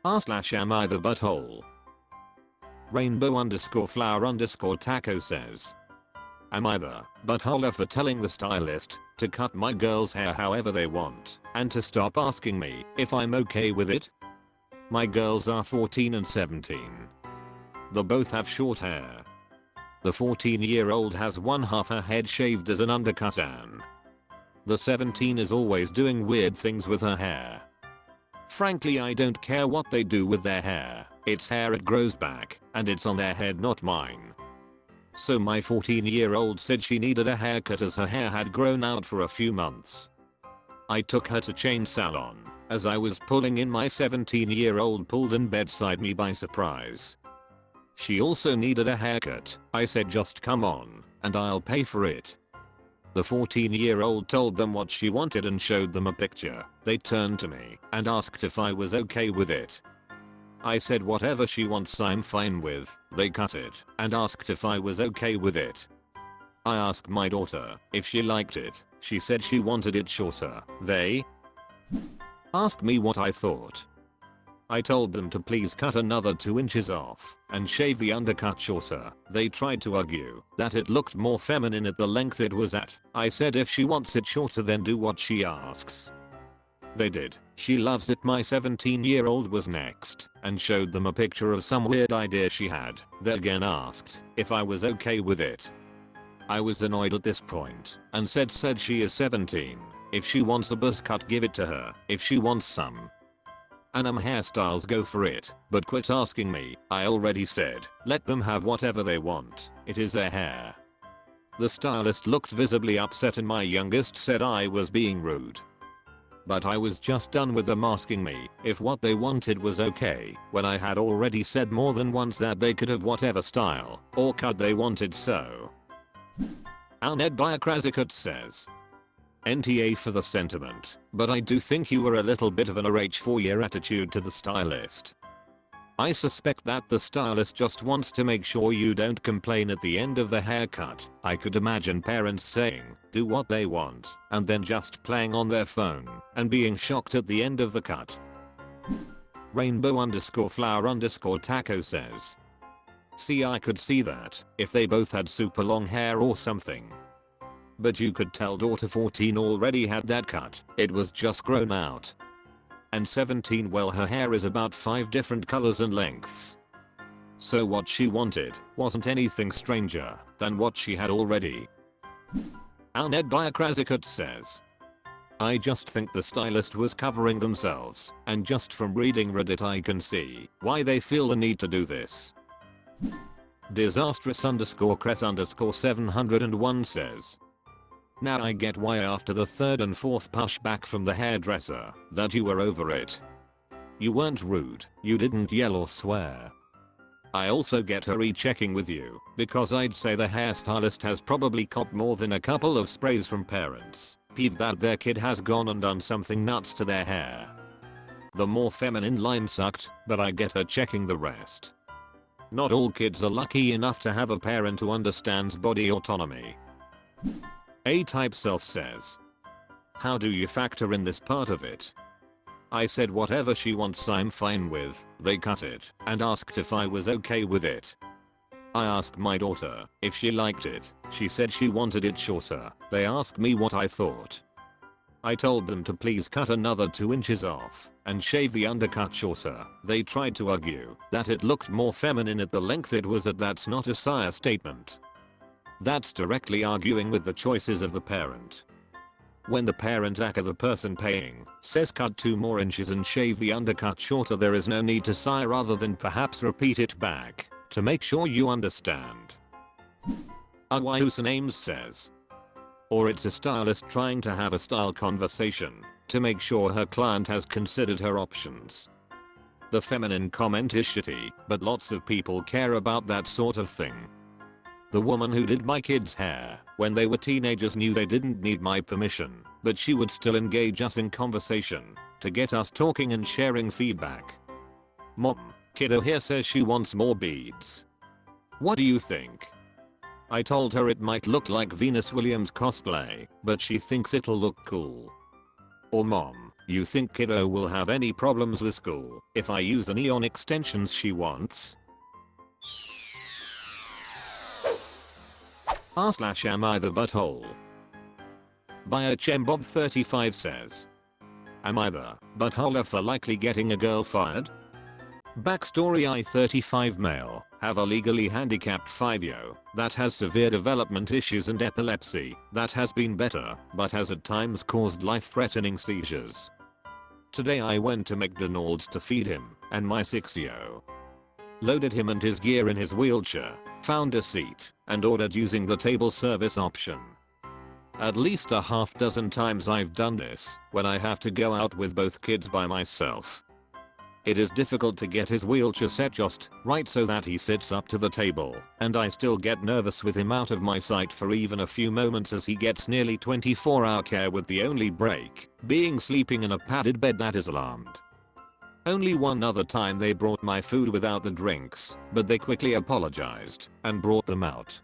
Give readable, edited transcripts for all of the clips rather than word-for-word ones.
Am I the butthole? Rainbow_flower_taco says, am I the buttholer for telling the stylist to cut my girl's hair however they want and to stop asking me if I'm okay with it? My girls are 14 and 17. They both have short hair. The 14-year-old has one half her head shaved as an undercut and the 17 is always doing weird things with her hair. Frankly, I don't care what they do with their hair. It's hair, it grows back, and it's on their head, not mine. So my 14-year-old said she needed a haircut as her hair had grown out for a few months. I took her to chain salon. As I was pulling in, my 17-year-old pulled in beside me by surprise. She also needed a haircut. I said, just come on, and I'll pay for it. The 14-year-old told them what she wanted and showed them a picture. They turned to me and asked if I was okay with it. I said whatever she wants I'm fine with. They cut it and asked if I was okay with it. I asked my daughter if she liked it. She said she wanted it shorter. They asked me what I thought. I told them to please cut another 2 inches off and shave the undercut shorter. They tried to argue that it looked more feminine at the length it was at. I said if she wants it shorter then do what she asks. They did. She loves it. My 17-year-old was next and showed them a picture of some weird idea she had. They again asked if I was okay with it. I was annoyed at this point and said she is 17. If she wants a buzz cut, give it to her. If she wants some hairstyles, go for it, but quit asking me. I already said, let them have whatever they want. It is their hair. The stylist looked visibly upset and my youngest said I was being rude. But I was just done with them asking me if what they wanted was okay when I had already said more than once that they could have whatever style or cut they wanted. So AmItheAsshole says, NTA for the sentiment, but I do think you were a little bit of an RH for your attitude to the stylist. I suspect that the stylist just wants to make sure you don't complain at the end of the haircut. I could imagine parents saying, do what they want, and then just playing on their phone and being shocked at the end of the cut. Rainbow_flower_taco says, see, I could see that if they both had super long hair or something. But you could tell daughter 14 already had that cut. It was just grown out. And 17, well, her hair is about 5 different colors and lengths. So what she wanted wasn't anything stranger than what she had already. AmItheAsshole says, I just think the stylist was covering themselves, and just from reading Reddit I can see why they feel the need to do this. Disastrous_cress_701 says, now I get why after the 3rd and 4th pushback from the hairdresser that you were over it. You weren't rude, you didn't yell or swear. I also get her rechecking with you because I'd say the hairstylist has probably copped more than a couple of sprays from parents peeved that their kid has gone and done something nuts to their hair. The more feminine line sucked, but I get her checking the rest. Not all kids are lucky enough to have a parent who understands body autonomy. A-Type Self says, how do you factor in this part of it? I said whatever she wants I'm fine with. They cut it and asked if I was okay with it. I asked my daughter if she liked it. She said she wanted it shorter. They asked me what I thought. I told them to please cut another 2 inches off and shave the undercut shorter. They tried to argue that it looked more feminine at the length it was at. That's not a sire statement. That's directly arguing with the choices of the parent. When the parent, aka the person paying, says cut 2 more inches and shave the undercut shorter, there is no need to sire other than perhaps repeat it back to make sure you understand. Names says, or it's a stylist trying to have a style conversation to make sure her client has considered her options. The feminine comment is shitty, but lots of people care about that sort of thing. The woman who did my kids' hair when they were teenagers knew they didn't need my permission, but she would still engage us in conversation to get us talking and sharing feedback. Mom, kiddo here says she wants more beads. What do you think? I told her it might look like Venus Williams cosplay, but she thinks it'll look cool. Or mom, you think kiddo will have any problems with school if I use the neon extensions she wants? r/am I the butthole? BioChemBob35 says. Am I the butthole for likely getting a girl fired? Backstory: I 35 male, have a legally handicapped 5-year that has severe development issues and epilepsy that has been better but has at times caused life-threatening seizures. Today I went to McDonald's to feed him and my 6-year. Loaded him and his gear in his wheelchair, found a seat, and ordered using the table service option. At least a half dozen times I've done this when I have to go out with both kids by myself. It is difficult to get his wheelchair set just right so that he sits up to the table, and I still get nervous with him out of my sight for even a few moments as he gets nearly 24-hour care with the only break being sleeping in a padded bed that is alarmed. Only one other time they brought my food without the drinks, but they quickly apologized and brought them out.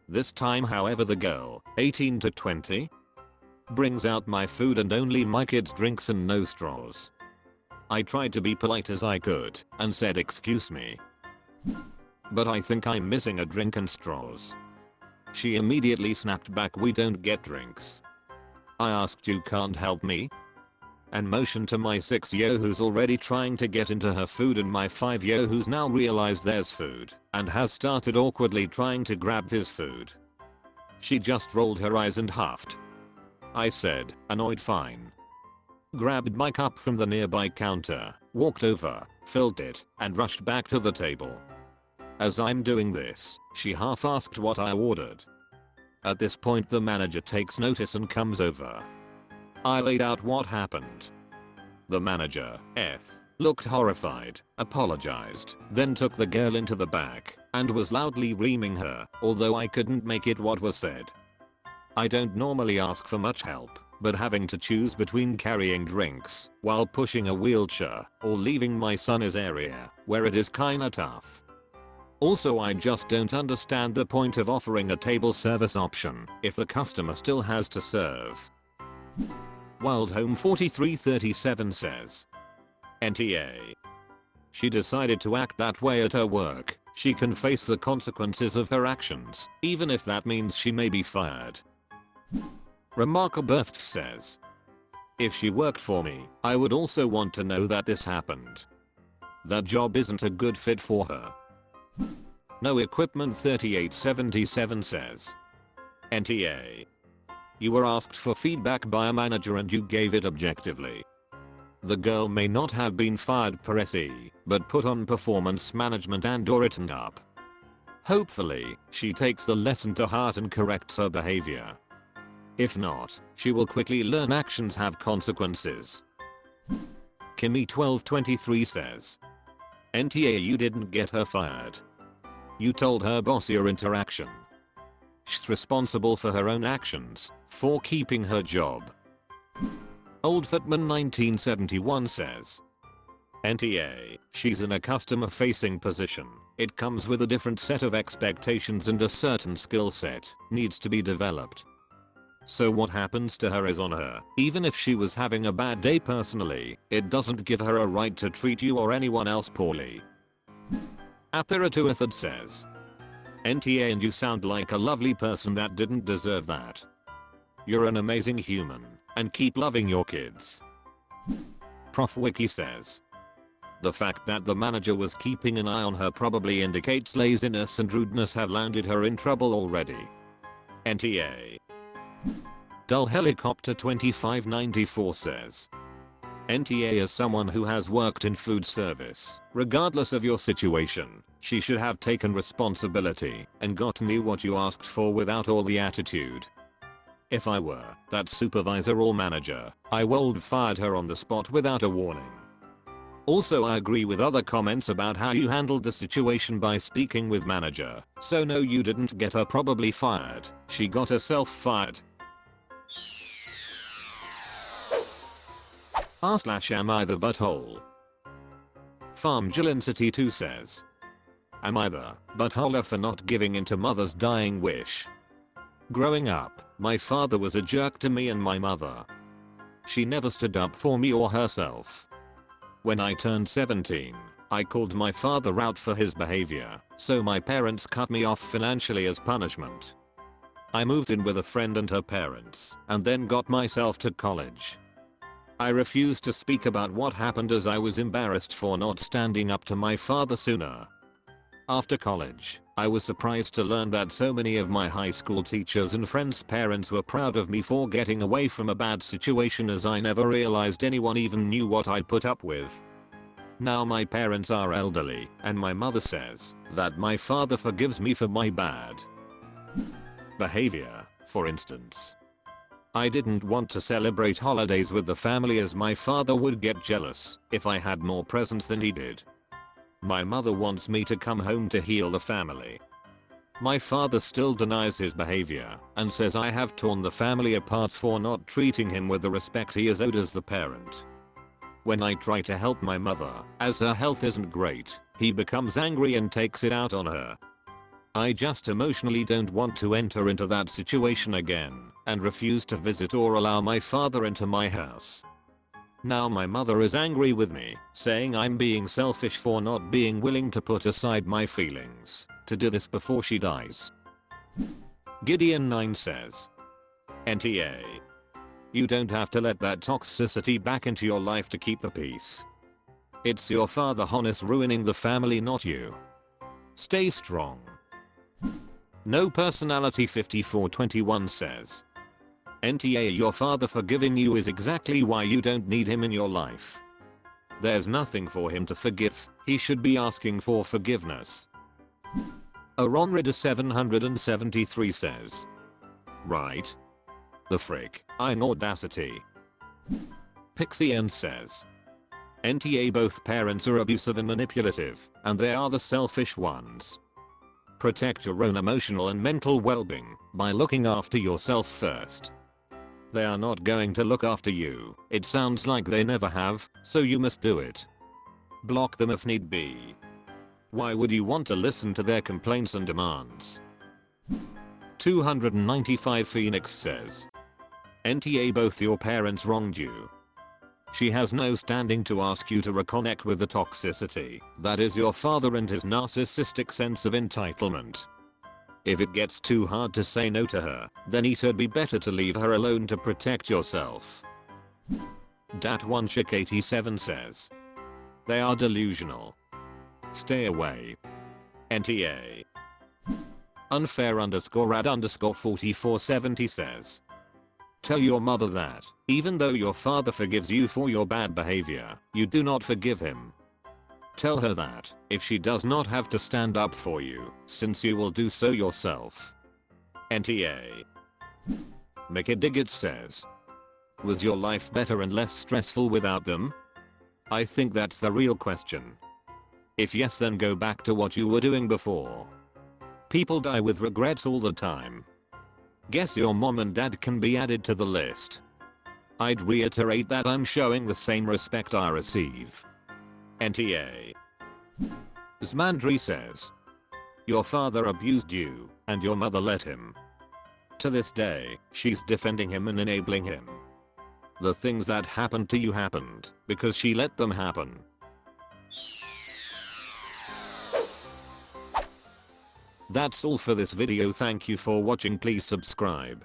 This time however the girl, 18 to 20, brings out my food and only my kids' drinks and no straws. I tried to be polite as I could and said excuse me, but I think I'm missing a drink and straws. She immediately snapped back, we don't get drinks. I asked, you can't help me? And motioned to my 6-year who's already trying to get into her food and my 5-year who's now realized there's food and has started awkwardly trying to grab his food. She just rolled her eyes and huffed. I said, annoyed, fine. Grabbed my cup from the nearby counter, walked over, filled it, and rushed back to the table. As I'm doing this, she half asked what I ordered. At this point the manager takes notice and comes over. I laid out what happened. The manager, looked horrified, apologized, then took the girl into the back, and was loudly reaming her, although I couldn't make it what was said. I don't normally ask for much help, but having to choose between carrying drinks while pushing a wheelchair or leaving my son is area where it is kinda tough. Also I just don't understand the point of offering a table service option if the customer still has to serve. Wildhome 4337 says. NTA. She decided to act that way at her work. She can face the consequences of her actions, even if that means she may be fired. Remarkable says. If she worked for me, I would also want to know that this happened. That job isn't a good fit for her. No Equipment 3877 says. NTA. You were asked for feedback by a manager and you gave it objectively. The girl may not have been fired per se, but put on performance management and/or written up. Hopefully, she takes the lesson to heart and corrects her behavior. If not, she will quickly learn actions have consequences. Kimmy1223 says. NTA, you didn't get her fired. You told her boss your interaction. She's responsible for her own actions, for keeping her job. Oldfootman 1971 says. NTA, she's in a customer facing position. It comes with a different set of expectations and a certain skill set needs to be developed. So what happens to her is on her. Even if she was having a bad day personally, it doesn't give her a right to treat you or anyone else poorly. Apiratuathad says. NTA, and you sound like a lovely person that didn't deserve that. You're an amazing human, and keep loving your kids. Prof Wiki says. The fact that the manager was keeping an eye on her probably indicates laziness and rudeness have landed her in trouble already. NTA. Dull Helicopter 2594 says. NTA, as someone who has worked in food service, regardless of your situation, she should have taken responsibility and gotten you what you asked for without all the attitude. If I were that supervisor or manager, I would have fired her on the spot without a warning. Also, I agree with other comments about how you handled the situation by speaking with manager. So no, you didn't get her probably fired. She got herself fired. r/am I the butthole? Farm Jillin City 2 says. Am I the butthole for not giving in to mother's dying wish? Growing up, my father was a jerk to me and my mother. She never stood up for me or herself. When I turned 17, I called my father out for his behavior, so my parents cut me off financially as punishment. I moved in with a friend and her parents, and then got myself to college. I refused to speak about what happened as I was embarrassed for not standing up to my father sooner. After college, I was surprised to learn that so many of my high school teachers and friends' parents were proud of me for getting away from a bad situation, as I never realized anyone even knew what I'd put up with. Now my parents are elderly, and my mother says that my father forgives me for my bad behavior, for instance. I didn't want to celebrate holidays with the family as my father would get jealous if I had more presents than he did. My mother wants me to come home to heal the family. My father still denies his behavior and says I have torn the family apart for not treating him with the respect he is owed as the parent. When I try to help my mother, as her health isn't great, he becomes angry and takes it out on her. I just emotionally don't want to enter into that situation again and refuse to visit or allow my father into my house. Now my mother is angry with me, saying I'm being selfish for not being willing to put aside my feelings to do this before she dies. Gideon9 says, NTA. You don't have to let that toxicity back into your life to keep the peace. It's your father Honest ruining the family, not you. Stay strong. No Personality 5421 says, NTA, your father forgiving you is exactly why you don't need him in your life. There's nothing for him to forgive, he should be asking for forgiveness. Aronrida 773 says, right? The frick, I'm audacity. Pixian says, NTA, both parents are abusive and manipulative, and they are the selfish ones. Protect your own emotional and mental well-being by looking after yourself first. They are not going to look after you, it sounds like they never have, so you must do it. Block them if need be. Why would you want to listen to their complaints and demands? 295 Phoenix says, NTA, both your parents wronged you. She has no standing to ask you to reconnect with the toxicity that is your father and his narcissistic sense of entitlement. If it gets too hard to say no to her, then it'd be better to leave her alone to protect yourself. Dat1Chick87 says, they are delusional. Stay away. NTA. Unfair_ad_4470 says, tell your mother that, even though your father forgives you for your bad behavior, you do not forgive him. Tell her that, if she does not have to stand up for you, since you will do so yourself. NTA. Mickey Diggett says, was your life better and less stressful without them? I think that's the real question. If yes, then go back to what you were doing before. People die with regrets all the time. Guess your mom and dad can be added to the list. I'd reiterate that I'm showing the same respect I receive. NTA. Zmandri says, your father abused you, and your mother let him. To this day, she's defending him and enabling him. The things that happened to you happened because she let them happen. That's all for this video. Thank you for watching. Please subscribe.